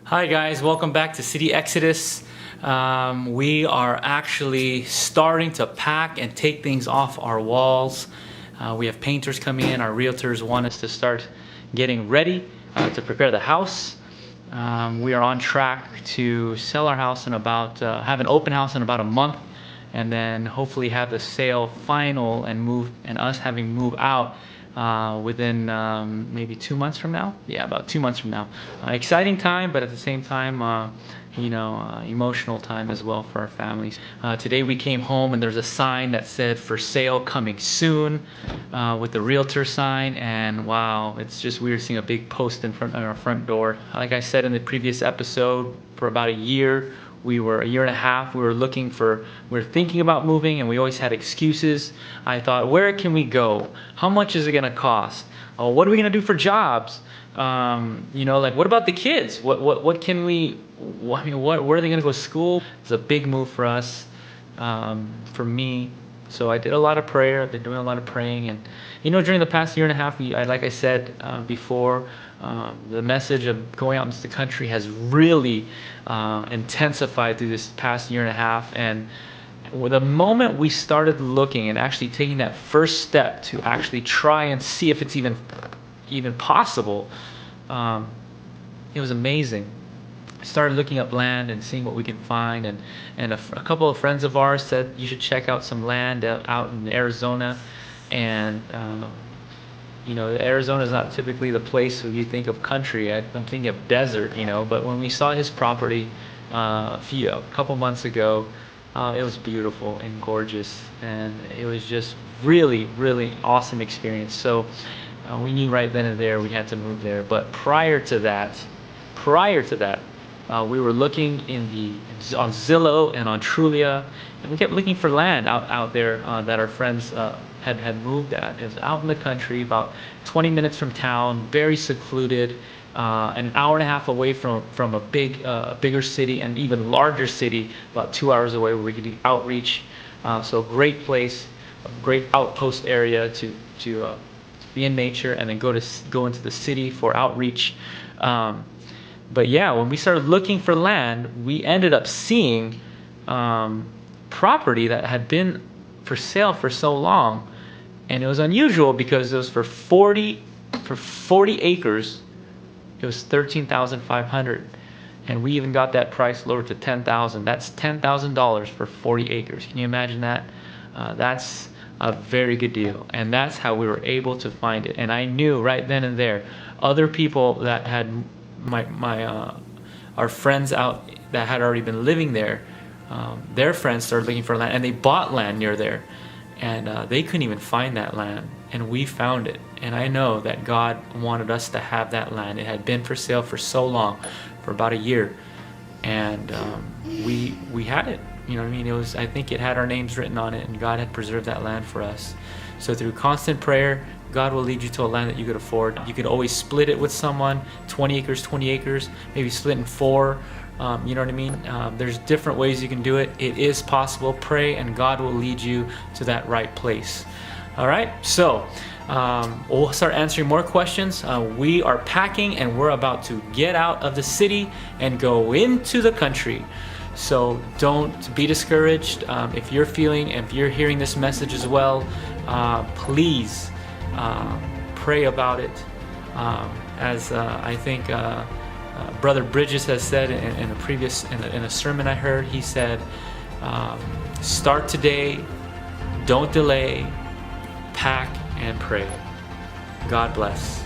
Hi guys, welcome back to City Exodus. We are actually starting to pack and take things off our walls. We have painters coming in. Our realtors want us to start getting ready to prepare the house. We are on track to sell our house in about, have an open house in about a month, and then hopefully have the sale final and us having moved out within maybe 2 months from now. Yeah, about 2 months from now. Exciting time, but at the same time, emotional time as well for our families. Today we came home and there's a sign that said "For sale coming soon" with the realtor sign, and wow, it's just weird seeing a big post in front of our front door. Like I said in the previous episode, for about a year and a half, we were thinking about moving, and we always had excuses. I thought, where can we go? How much is it going to cost? Oh, what are we going to do for jobs? Like, what about the kids? What can we, where are they going to go to school? It's a big move for us, for me. So I did a lot of prayer. I've been doing a lot of praying, and during the past year and a half, like I said before, the message of going out into the country has really intensified through this past year and a half. And the moment we started looking and actually taking that first step to actually try and see if it's even possible, it was amazing. Started looking up land and seeing what we can find, and a couple of friends of ours said you should check out some land out in Arizona. And Arizona is not typically the place where you think of country. I'm thinking of desert, but when we saw his property a couple months ago, it was beautiful and gorgeous, and it was just really awesome experience. So we knew right then and there we had to move there. But prior to that, we were looking on Zillow and on Trulia, and we kept looking for land out there that our friends had moved at. It was out in the country, about 20 minutes from town, very secluded, an hour and a half away from a bigger city, and even larger city, about 2 hours away, where we could do outreach. So great place, a great outpost area to be in nature, and then go into the city for outreach. But yeah, when we started looking for land, we ended up seeing property that had been for sale for so long, and it was unusual because it was for 40 acres. It was $13,500, and we even got that price lowered to $10,000. That's $10,000 for 40 acres. Can you imagine that? That's a very good deal, and that's how we were able to find it. And I knew right then and there, other people that had our friends out that had already been living there, their friends started looking for land, and they bought land near there, and they couldn't even find that land, and we found it. And I know that God wanted us to have that land. It had been for sale for so long, for about a year, and we had it. I think it had our names written on it, and God had preserved that land for us. So through constant prayer, God will lead you to a land that you could afford. You could always split it with someone, 20 acres, maybe split in 4. You know what I mean? There's different ways you can do it. It is possible. Pray, and God will lead you to that right place. All right, so we'll start answering more questions. We are packing, and we're about to get out of the city and go into the country. So don't be discouraged. If you're hearing this message as well, please pray about it. As I think Brother Bridges has said in a sermon I heard, he said, start today, don't delay, pack and pray. God bless.